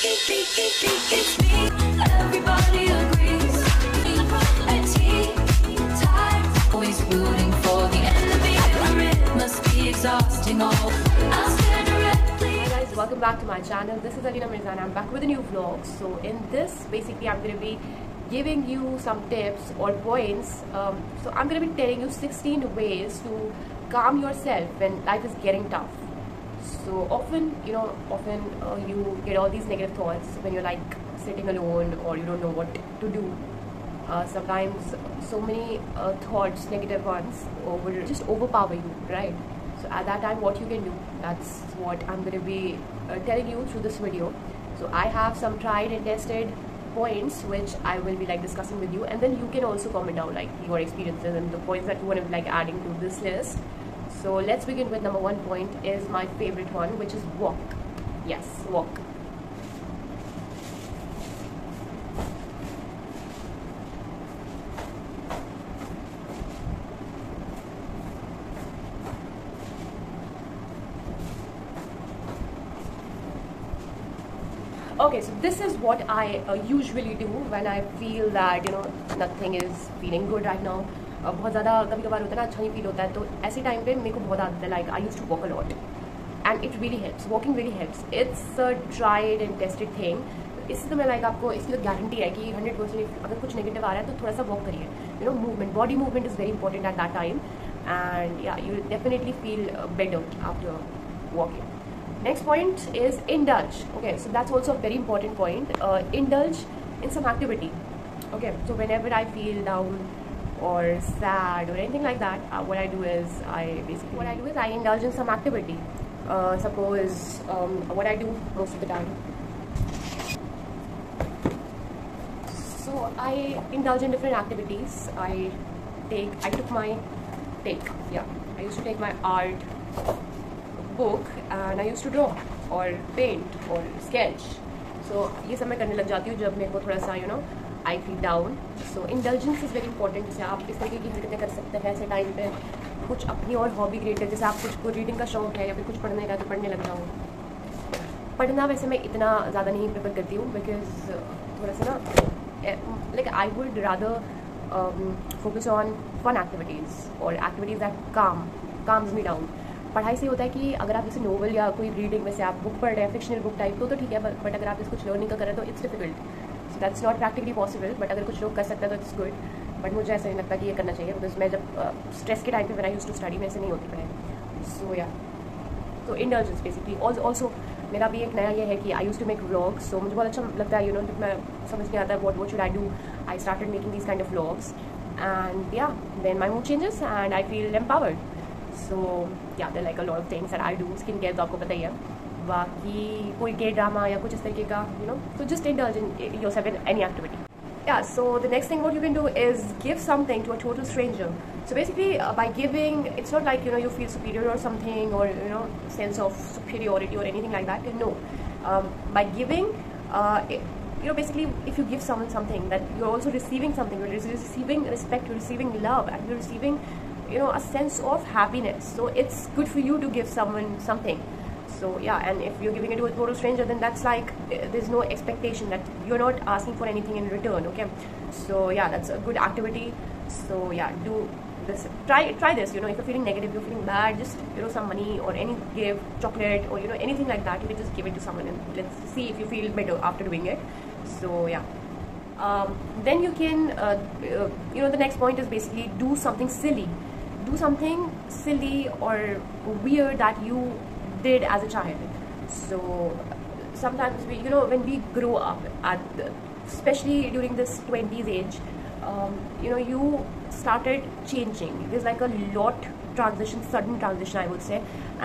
It's me, everybody agrees. At tea time, always rooting for the enemy. It must be exhausting. All I'll stare directly. Hi guys, welcome back to my channel. This is Alina Mirza and I'm back with a new vlog. So in this, basically I'm going to be giving you some tips or points. So I'm going to be telling you 16 ways to calm yourself when life is getting tough. So often you get all these negative thoughts when you're like sitting alone or you don't know what to do. Sometimes so many thoughts, negative ones, will just overpower you, right? So at that time, what you can do, that's what I'm going to be telling you through this video. So I have some tried and tested points which I will be like discussing with you, and then you can also comment down like your experiences and the points that you want to be like adding to this list. So let's begin with number 1 point, is my favorite one, which is walk. Yes, walk. Okay, so this is what I usually do when I feel that nothing is feeling good right now. बहुत ज़्यादा कभी कभार होता है ना, अच्छा नहीं feel होता है, तो ऐसे टाइम पे मेरे को बहुत आदत है, like I used to walk a lot and it really helps. Walking really helps. It's a tried and tested thing. इससे तो मैं लाइक आपको इसकी तो गारंटी है कि 100% अगर कुछ नेगेटिव आ रहा है तो थोड़ा सा वॉक करिए. Movement, body movement is very important at that time and yeah you definitely feel better after walking. Next point is indulge. Okay, so that's also a very important point. Indulge in some activity. Okay, so whenever I feel down or sad or anything like that, what I do is I indulge in some activity. Suppose what I do most of the time. So I indulge in different activities. I used to take my art book and I used to draw or paint or sketch. So ये सब मैं करने लग जाती हूँ जब मेरे को थोड़ा सा I feel down. So indulgence is very important. जैसे आप इस तरीके की हरकतें कर सकते हैं ऐसे टाइम पे. कुछ अपनी और हॉबी क्रिएट कर, जैसे आप कुछ रीडिंग का शौक है या फिर कुछ पढ़ने का, तो पढ़ने लग जाओ. पढ़ना वैसे मैं इतना ज़्यादा नहीं प्रेफर करती हूँ बिकॉज थोड़ा सा like I would rather focus on fun activities और activities that calms me down. पढ़ाई से होता है कि अगर आप जैसे नोवेल या कोई रीडिंग, वैसे आप बुक पढ़ रहे हैं फिक्शनल बुक टाइप, तो ठीक है, बट अगर आप इस कुछ लर्निंग का करें तो it's difficult. So that's not practically possible. But अगर कुछ लोग कर सकते हैं तो इट्स गुड. बट मुझे ऐसा नहीं लगता कि ये करना चाहिए बिकॉज मैं जब स्ट्रेस के टाइम पे when I used to study, मेरे से नहीं होती पढ़ाई. सो या तो इंडल्जेंस बेसिकली. ऑल्सो मेरा भी एक नया ये है कि I used to make vlogs. So मुझे बहुत अच्छा लगता है जब मैं समझ नहीं आता what should I do, I started making these kind of vlogs and yeah then my mood changes and I feel empowered. So yeah, there are like a lot of things that I do. Skin care तो आपको पता ही है. बाकी कोई के drama या कुछ इस तरीके का so just indulge in yourself in any activity. Yeah, so the next thing what you can do is give something to a total stranger. So basically by giving, it's not like you feel superior or something or sense of superiority or anything like that. No, by giving basically if you give someone something, that you're also receiving something. You're receiving respect, you're receiving love, and you're receiving a sense of happiness. So it's good for you to give someone something. So yeah, and if you're giving it to a total stranger, then that's like there's no expectation, that you're not asking for anything in return. Okay, so yeah, that's a good activity. So yeah, do this. Try this. If you're feeling negative, you're feeling bad, just some money or any gift, chocolate or anything like that, you can just give it to someone and let's see if you feel better after doing it. So yeah, then you can the next point is basically do something silly. Do something silly or weird that you did as a child. So sometimes when we grow up especially during this 20s age, you started changing. There's like a sudden transition I would say,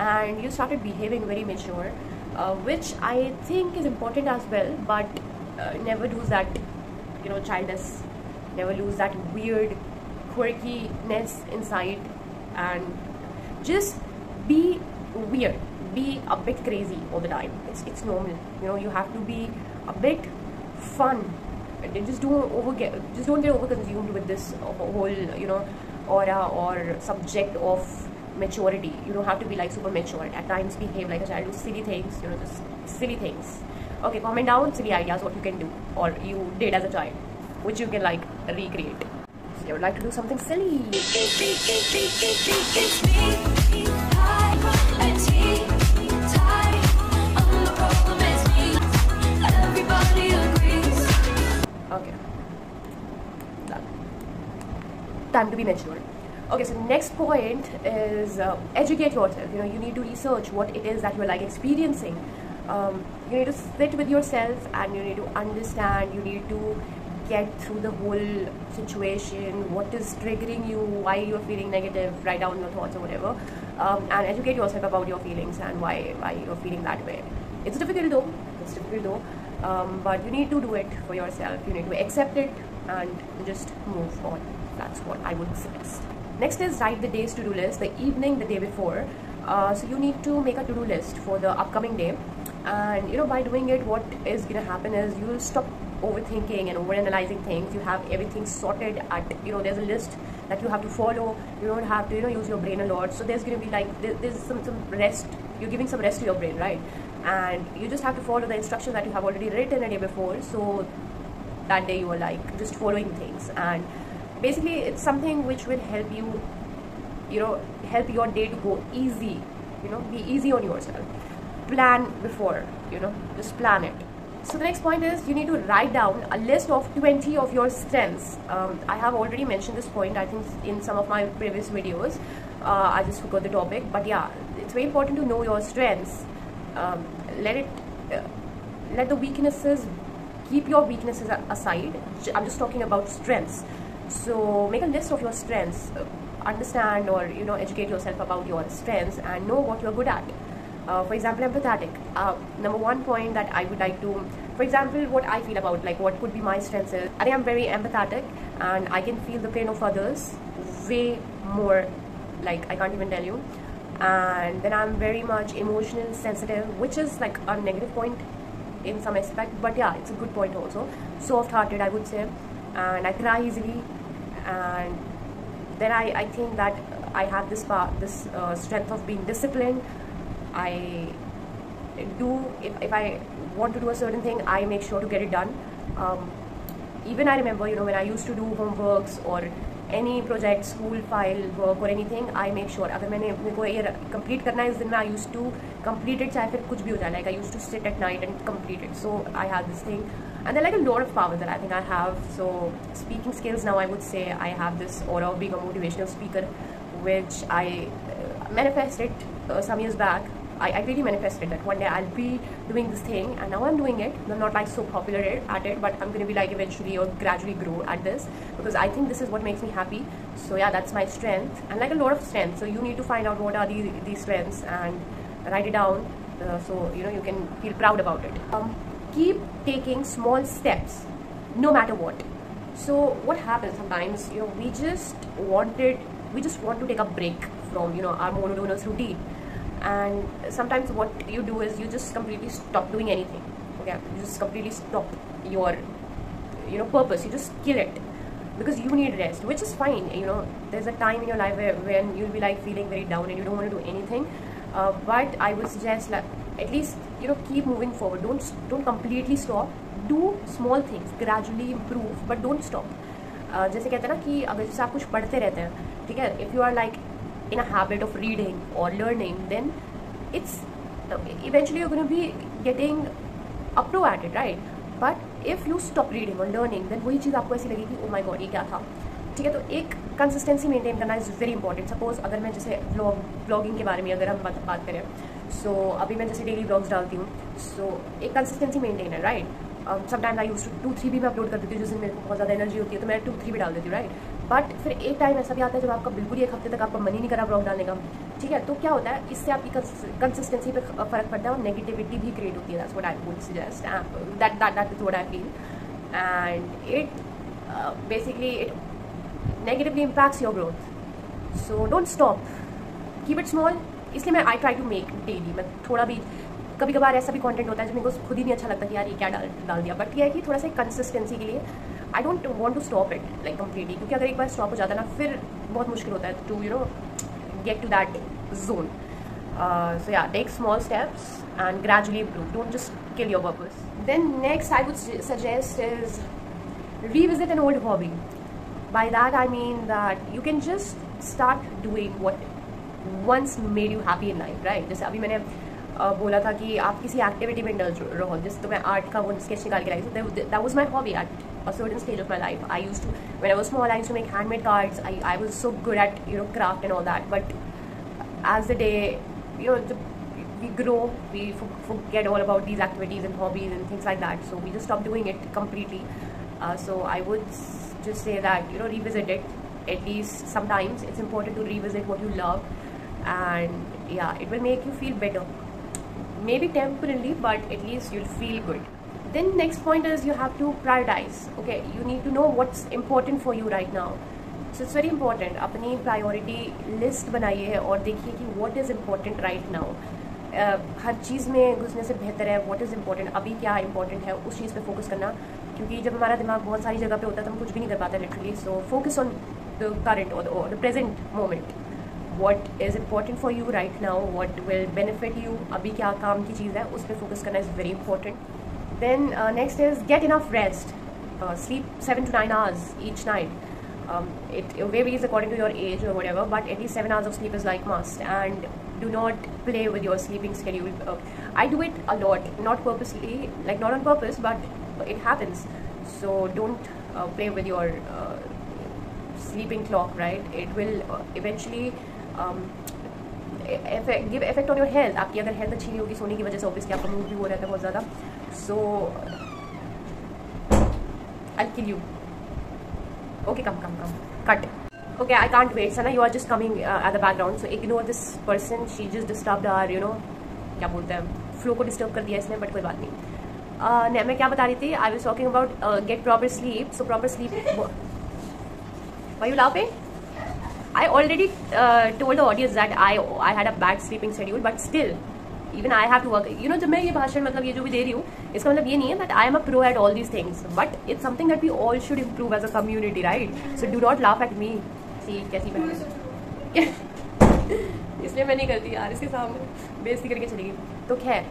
and you started behaving very mature, which I think is important as well, but never lose that childness, never lose that weird quirkiness inside, and just be weird, be a bit crazy all the time. It's normal. You have to be a bit fun. Just don't get overconsumed with this whole aura or subject of maturity. You don't have to be like super mature. At times behave like a child, do silly things, just silly things. Okay, comment down silly ideas what you can do or you did as a child, which you can like recreate. So I would like to do something silly. It's me, high and tea time. The problem is me. Everybody agrees. Okay, done. Time to be mature. Okay, so next point is educate yourself. You know, you need to research what it is that you are like experiencing. You need to sit with yourself and you need to understand. You need to get through the whole situation. What is triggering you? Why you're feeling negative? Write down your thoughts or whatever, and educate yourself about your feelings and why you're feeling that way. It's difficult though. But you need to do it for yourself. You need to accept it and just move on. That's what I would suggest. Next is write the day's to-do list, the evening, the day before. So you need to make a to-do list for the upcoming day, and you know, by doing it, what is gonna happen is you will stop overthinking and overanalyzing things. You have everything sorted at, you know, there's a list that you have to follow. You don't have to, you know, use your brain a lot. So there's gonna be like there's some rest. You're giving some rest to your brain, right? And you just have to follow the instructions that you have already written a day before. So that day you are like just following things, and basically it's something which will help you, you know, help your day to go easy. You know, be easy on yourself. Plan before, you know, just plan it. So the next point is you need to write down a list of 20 of your strengths. I have already mentioned this point, I think, in some of my previous videos. I just forgot the topic, but yeah, it's very important to know your strengths. Let the weaknesses, keep your weaknesses aside. I'm just talking about strengths. So make a list of your strengths, understand or, you know, educate yourself about your strengths and know what you're good at. For example, empathetic. Number one point that I would like to, for example, what I feel about, like what could be my strengths is, I think I'm very empathetic and I can feel the pain of others way more, like I can't even tell you. And then I'm very much emotional, sensitive, which is like a negative point in some aspect, but yeah, it's a good point also. Soft-hearted, I would say, and I cry easily. And then I think that I have this strength of being disciplined. I do, if I want to do a certain thing, I make sure to get it done. Even I remember, you know, when I used to do homeworks or any project, school file work or anything, I make sure अगर मेरे को ये complete करना है इस दिन में, I used to complete it चाहे फिर कुछ भी हो जाए. Like I used to sit at night and complete it. So I have this thing, and there are like a lot of power that I think I have. So speaking skills, now I would say I have this aura of being a motivational speaker, which I manifested some years back. I really manifested that one day I'll be doing this thing, and now I'm doing it. I'm not like so popular at it, but I'm gonna be like eventually or gradually grow at this, because I think this is what makes me happy. So yeah, that's my strength, and like a lot of strengths. So you need to find out what are these strengths and write it down, so you know, you can feel proud about it. Keep taking small steps, no matter what. So what happens sometimes, you know, we just want to take a break from, you know, our monotonous routine. And sometimes what you do is you just completely stop doing anything. Okay, you just completely stop your, you know, purpose. You just kill it because you need rest, which is fine. You know, there's a time in your life when you'll be like feeling very down and you don't want to do anything. But I would suggest, like, at least, you know, keep moving forward. Don't completely stop. Do small things, gradually improve, but don't stop. जैसे कहते हैं ना कि अगर जैसे आप कुछ पढ़ते रहते हैं, ठीक है, if you are like in a habit of reading or learning, then it's eventually you're going to be getting a pro at it, right? But if you stop reading or learning, then वही चीज़ आपको ऐसी लगेगी, oh my god, ये क्या था, ठीक है. तो एक कंसिस्टेंसी मेंटेन करना इज़ वेरी इंपॉर्टेंट. सपोज अगर मैं जैसे ब्लॉगिंग के बारे में अगर हम बात करें, सो अभी मैं जैसे डेली ब्लॉग्स डालती हूँ, सो एक कंसिस्टेंसी मेंटेन है, right. Sometimes I use to 2-3 भी मैं अपलोड कर देती हूँ, जिस दिन मेरे को बहुत ज़्यादा एनर्जी होती है तो मैं 2-3 भी डाल देती हूँ, राइट. बट फिर एक टाइम ऐसा भी आता है जब आपका बिल्कुल एक हफ्ते तक आपका मन ही नहीं करा ब्लॉग डालने का, ठीक है. तो क्या होता है, इससे आपकी कंसिस्टेंसी पे फर्क पड़ता है और नेगेटिविटी भी क्रिएट होती है. That's what I would suggest, that is what I feel, and it basically it negatively impacts your growth. So don't stop, keep it small. इसलिए मैं I try to make daily, मैं थोड़ा भी, कभी कभार ऐसा भी कंटेंट होता है जो मेरे को खुद ही नहीं अच्छा लगता कि यार ये क्या डाल दिया, बट ये है कि थोड़ा सा कंसिस्टेंसी के लिए I don't want to stop it like completely, क्योंकि अगर एक बार स्टॉप हो जाता है ना, फिर बहुत मुश्किल होता है to, you know, get to that zone. So yeah, take small steps and gradually improve. Don't just kill your purpose. Then next I would suggest is revisit an old hobby. By that I mean that you can just start doing what once made you happy in life, right? जैसे अभी मैंने बोला था कि आप किसी activity में indulge रहो, जैसे तो मैं आर्ट का वो स्केच निकाल के लाई, so that was my hobby at a certain stage of my life. I used to, when I was small, I used to make handmade cards. I was so good at, you know, craft and all that. But as the day, you know, we grow, we forget all about these activities and hobbies and things like that. So we just stop doing it completely. So I would just say that, you know, revisit it. At least sometimes it's important to revisit what you love, and yeah, it will make you feel better. Maybe temporarily, but at least you'll feel good. Then next point is you have to prioritize. Okay, you need to know what's important for you right now. So it's very important. अपनी priority list बनाइए और देखिए कि what is important right now. हर चीज़ में घुसने से बेहतर है what is important, अभी क्या important है उस चीज़ पे फोकस करना, क्योंकि जब हमारा दिमाग बहुत सारी जगह पे होता है तो हम कुछ भी नहीं कर पाते literally. So focus on the current or the present moment. what is important for you right now, what will benefit you, अभी क्या काम की चीज़ है उस पर फोकस करना is very important. Then next is get enough rest. Sleep 7 to 9 hours each night. It varies according to your age or whatever, but at least 7 hours of sleep is like must. And do not play with your sleeping schedule. I do it a lot, not purposely, like not on purpose, but it happens. So don't play with your sleeping clock, right? It will eventually give effect on your health. आपकी अगर health अच्छी नहीं होगी सोने की वजह से obviously आपका मूड भी हो रहता है बहुत ज़्यादा. So I'll kill you. Okay, come. Cut. Okay, I can't wait. Sana, you are just coming at the background. So ignore this person. She just disturbed our, you know, क्या बोलते हैं, फ्लो को डिस्टर्ब कर दिया इसने, but कोई बात नहीं. मैं क्या बता रही थी? I was talking about get proper sleep. So proper sleep. Why you laughing? I already told the audience that I had a bad sleeping schedule, but still, even I have to work. You know, जब मैं ये भाषण मतलब ये जो भी दे रही हूँ, इसका मतलब ये नहीं है that I am a pro at all these things, but it's something that we all should improve as a community, right? So do not laugh at me. See कैसी बहन है. इसलिए मैं नहीं करती यार, इसके सामने बेइज्जती करके चली गई. तो खैर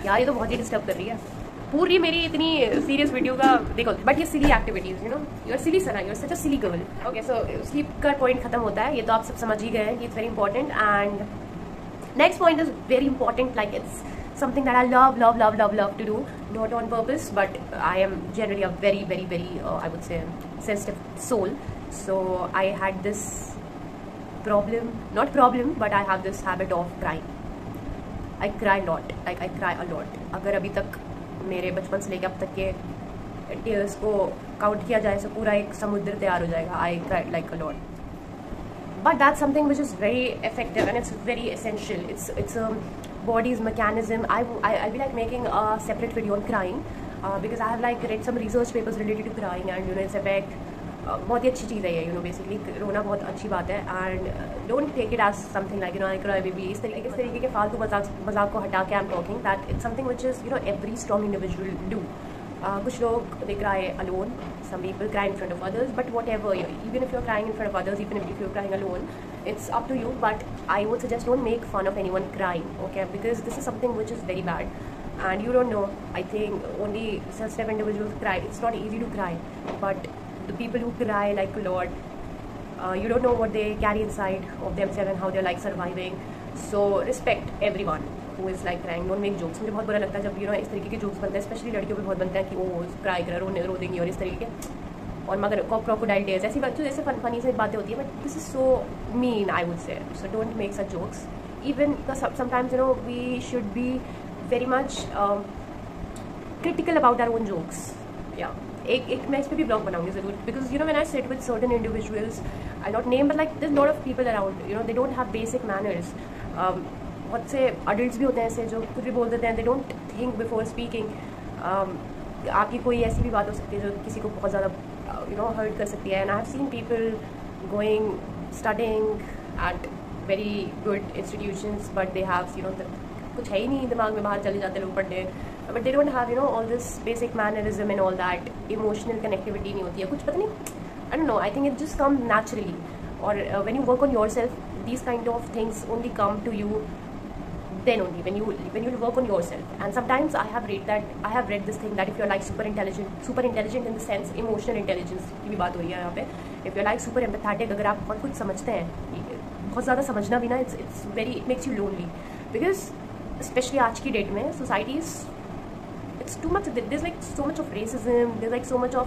यार ये तो बहुत ही डिस्टर्ब कर रही है पूरी मेरी इतनी सीरियस वीडियो का. देखो, बट ये silly activities, you know, you are silly Sana, you are such a silly girl. Okay, so sleep का पॉइंट खत्म होता है, ये तो आप सब समझ ही गए हैं, it's very important. And next point is very important, like it's something that I love to do, not on purpose, but I am generally a very I would say sensitive soul. So I had this not problem, but I have this habit of crying. I cry a lot, like I cry a lot. अगर अभी तक मेरे बचपन से लेकर अब तक के टीयर्स को काउंट किया जाए तो पूरा एक समुद्र तैयार हो जाएगा. I cry like a lot. But that's something which is very effective and it's very essential. It's a body's mechanism. I'll be like making a separate video on crying because I have like read some research papers related to crying and, you know, its effect. बहुत ही अच्छी चीज़ है ये, you know, basically रोना बहुत अच्छी बात है. And don't take it as something like, you know, I cry baby. इस तरीके के फालतू मजाक को हटा के I'm talking that it's something which is, you know, every strong individual do. कुछ लोग they cry alone, some people cry in front of others, but whatever, even if you're crying in front of others, even if you're crying alone, it's up to you. But I would suggest don't make fun of anyone crying, okay, because this is something which is very bad and you don't know. I think only sensitive individuals cry. It's not easy to cry, but the people who cry like a lot, you don't know what they carry inside of themselves and how they're like surviving. So respect everyone who is like crying. Don't make jokes. मुझे बहुत बुरा लगता है जब, you know, इस तरीके के jokes बनते हैं, स्पेशली लड़कियों पे बहुत बनते हैं कि वो क्राई कर रो देंगी और इस तरीके के, और मगर क्रोकोडाइल टेयर्स ऐसी बात, जैसे फनी से बातें होती है, but this is so mean, I would say. So don't make such jokes. Even sometimes, you know, we should be very much critical about our own jokes. या एक मैं इस पर भी ब्लॉग बनाऊंगी ज़रूर, because, you know, when I sit with certain individuals, I not name, but like there lot of people around, you know, they don't have basic manners. बहुत से अडल्ट भी होते हैं ऐसे जो कुछ भी बोल देते हैं, they don't think before speaking. आपकी कोई ऐसी भी बात हो सकती है जो किसी को बहुत ज़्यादा, you know, hurt कर सकती है. And I have seen people going studying at very good institutions, but they have, you know, कुछ है ही नहीं दिमाग में, बाहर चले जाते लोग पढ़ने, but they don't have, you know, all this basic mannerism and all that. Emotional connectivity नहीं होती है, कुछ पता नहीं, I don't know, I think it just comes naturally. Or when you work on yourself, these kind of things only come to you then only when you work on yourself. And sometimes I have read this thing that if you're like super intelligent in the sense emotional intelligence की भी बात हो रही है यहाँ पे, if you're like super empathetic, अगर आप बहुत कुछ समझते हैं, बहुत ज़्यादा समझना भी ना, it makes you lonely, because especially आज की डेट में society is, it's too much, there's like so much of racism, there's like so much of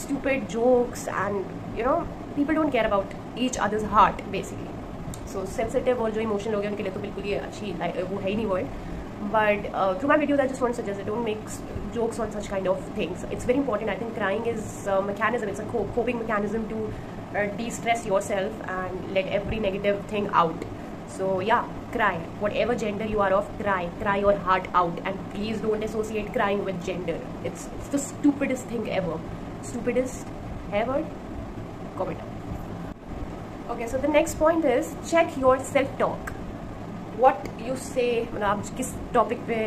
stupid jokes, and you know people don't care about each other's heart basically. So sensitive और जो emotional हो गए उनके लिए तो बिल्कुल ये अच्छी वो है ही नहीं word. But through my videos I just want to suggest that don't make jokes on such kind of things. It's very important. I think crying is a mechanism, it's a coping mechanism to de-stress yourself and let every negative thing out. So yeah, cry. Whatever gender you are of, cry your heart out, and please don't associate crying with gender. It's the stupidest thing ever. Stupidest ever. Comment down. Okay, so the next point is check your self-talk. What you say, मतलब आप किस topic पे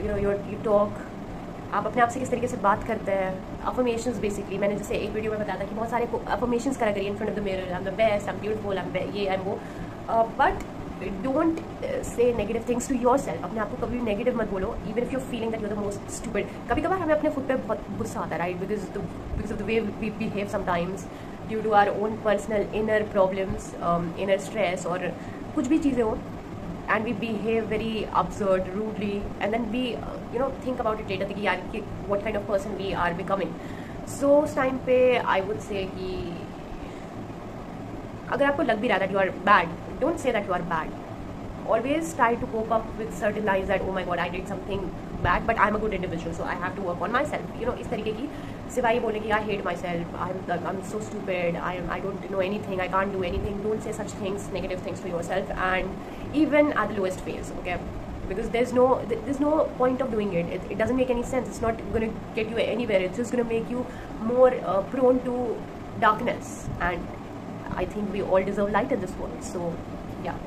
you talk, आप अपने आप से किस तरीके से बात करते हैं. अफर्मेशंस बेसिकली, मैंने जैसे एक वीडियो में बताया था कि बहुत सारे अफर्मेशंस करा करिए in front of the mirror. I am the best, I am beautiful, I am ये, आई एम वो. But don't say negative things to yourself. अपने आप को कभी नेगेटिव मत बोलो, even if you feeling that you are the most stupid. कभी कभार हमें अपने खुद पे बहुत गुस्सा आता है, right, because of the way we behave sometimes due to our own personal inner problems, inner stress, और कुछ भी चीज़ें हो, and we behave very absurd, rudely, and then we think about it later कि यार कि what kind of person we are becoming. So उस time पे I would say कि अगर आपको लग भी रहा है that you are bad, don't say that you are bad. Always try to cope up with certain lies that oh my god I did something bad but I'm a good individual so I have to work on myself. इस तरीके की, सिवाय ये बोलने की I hate myself, I'm so stupid, I don't know anything, I can't do anything. Don't say such things, negative things to yourself, and even at the lowest phase, okay? Because there's no point of doing it. It doesn't make any sense. It's not going to get you anywhere. It's just going to make you more prone to darkness, and I think we all deserve light in this world. So yeah.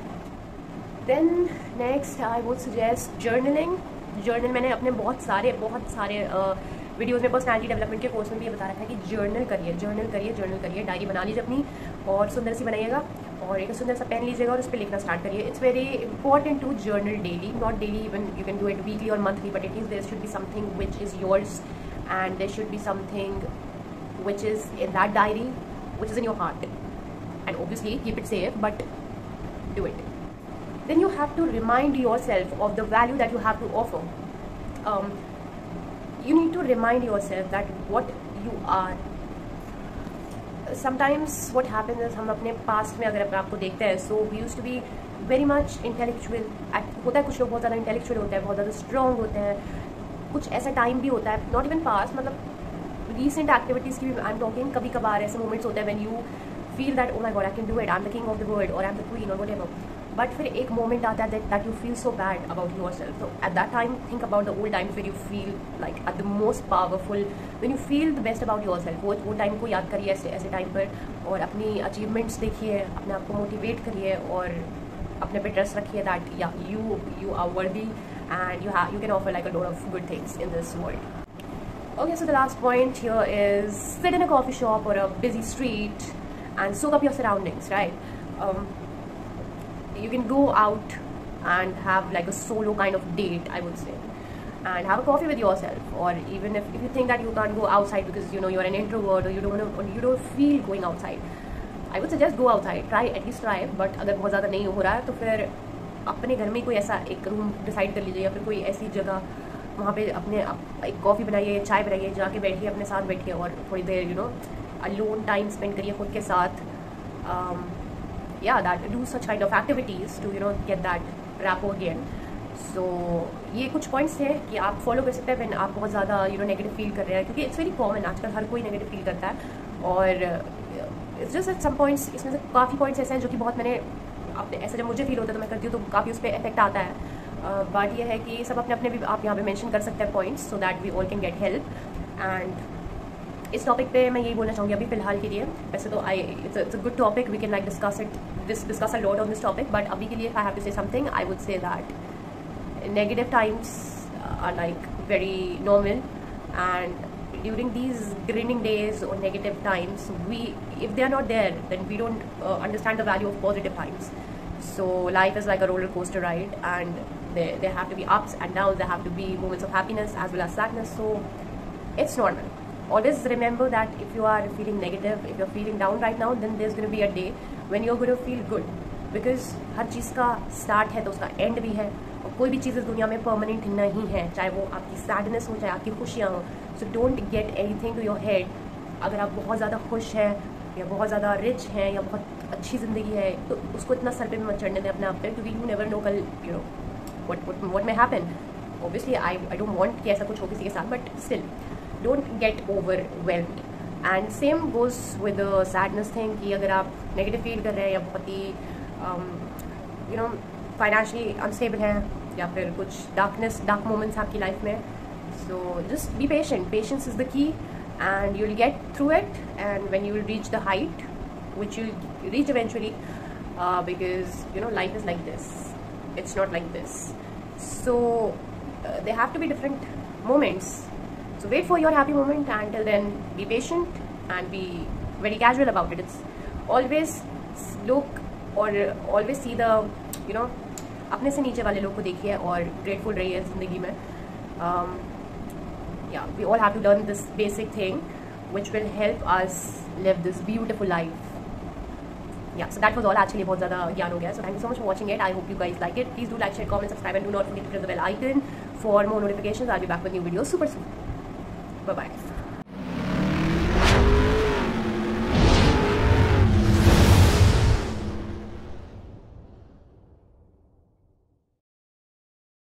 Then next I would suggest journaling. Journal मैंने अपने बहुत सारे videos में personality development के course में भी ये बता रखा है कि जर्नल करिए, डायरी बना लीजिए अपनी, और सुंदर सी बनाइएगा, और एक सुंदर सा पेन लीजिएगा और उस पर लिखना स्टार्ट करिए. It's very important to journal daily, not daily, even you can do it weekly or monthly, but at least there should be something which is yours, and there should be something which is in that diary which is in your heart, and obviously keep it safe, but do it. Then you have to remind yourself of the value that you have to offer. You need to remind yourself that what you are. Sometimes what happens is हम अपने past में अगर आपको देखते हैं, so we used to be very much intellectual. होता है कुछ लोग बहुत ज़्यादा intellectual होते हैं, बहुत ज़्यादा strong होते हैं. कुछ ऐसा time भी होता है, not even past, मतलब recent activities की भी I'm talking, कभी कभार ऐसे moments होते हैं when you feel that oh my god I can do it, I'm the king of the world, or I'm the queen, or whatever. But फिर एक मोमेंट आता है that you feel so bad about yourself. So at that time think about the old times where you feel like at the most powerful, when you feel the best about yourself. वो time को याद करिए ऐसे time पर, और अपनी achievements देखिए, अपने आप को मोटिवेट करिए, और अपने पे ट्रस्ट रखिए that yeah you are worthy and you can offer like a lot of good things in this world. Okay, so the last point here is sit in a coffee shop or a busy street and soak up your surroundings, right? You can go out and have like a solo kind of date, I would say, and have a coffee with yourself. Or even if you think that you can't go outside because you're an introvert, or you don't feel going outside, I would suggest go outside. At least try. But अगर बहुत ज़्यादा नहीं हो रहा है तो फिर अपने घर में कोई ऐसा एक रूम डिसाइड कर लीजिए, या फिर कोई ऐसी जगह वहाँ पे अपने एक कॉफ़ी बनाइए, चाय बनाइए, जाके बैठिए, अपने साथ बैठिए, और थोड़ी देर अलोन टाइम स्पेंड करिए खुद के साथ. that do such kind of activities to get that rapport again. So ये कुछ पॉइंट्स थे कि आप फॉलो कर सकते हैं when आप बहुत ज़्यादा नेगेटिव फील कर रहे हैं, क्योंकि इट्स वेरी कॉमन, आजकल हर कोई नेगेटिव फील करता है. और it's just at some points, इसमें से काफ़ी पॉइंट्स ऐसे हैं जो कि बहुत मैंने अपने ऐसा जब मुझे फील होता है तो मैं करती हूँ, तो काफ़ी उस पर इफेक्ट आता है. बट ये है कि सब अपने अपने भी आप यहाँ पे मेंशन कर सकते हैं points, so that we all can get help. And इस टॉपिक पे मैं यही बोलना चाहूँगी अभी फ़िलहाल के लिए. वैसे तो it's a good topic, we can like discuss a lot on this topic, but abhi ke liye if I have to say something, I would say that negative times are like very normal, and during these grinning days or negative times, if they are not there, then we don't understand the value of positive times. So life is like a roller coaster ride, and there have to be ups and downs, there have to be moments of happiness as well as sadness. So it's normal. Always remember that if you are feeling negative, if you're feeling down right now, then there's going to be a day when you're going to feel good, because हर चीज़ का start है तो उसका and भी है, और कोई भी चीज़ इस दुनिया में परमानेंट नहीं है, चाहे वो आपकी सैडनेस हो, चाहे आपकी खुशियाँ हो. So don't get anything to your head. अगर आप बहुत ज़्यादा खुश हैं या बहुत ज़्यादा रिच हैं या बहुत अच्छी ज़िंदगी है, तो उसको इतना सर पे मत चढ़ने दें अपने आप पे, क्योंकि यू नेवर नो कल you know what may happen. Obviously I don't want कि ऐसा कुछ हो किसी के साथ, but still don't get overwhelmed. And same goes with the sadness thing, कि अगर आप नेगेटिव फील कर रहे हैं या बहुत ही यू नो फाइनेंशियली अनस्टेबल हैं, या फिर कुछ डार्क मोमेंट्स आपकी लाइफ में, so just be patient. Patience is the key, and you'll get through it, and when you will reach the height which you'll reach eventually, because you know life is like this, it's not like this. So there have to be different moments, so wait for your happy moment. Until then, be patient and be very casual about it. It's always look or always see the you know अपने से नीचे वाले लोग को देखिए और grateful रहिए ज़िंदगी में. Yeah, we all have to learn this basic thing which will help us live this beautiful life. Yeah, so that was all. Actually बहुत ज़्यादा ज्ञान हो गया. So thank you so much for watching it. I hope you guys like it. Please do like, share, comment, subscribe, and do not forget to press the bell icon for more notifications. I'll be back with new videos super soon. Bye bye.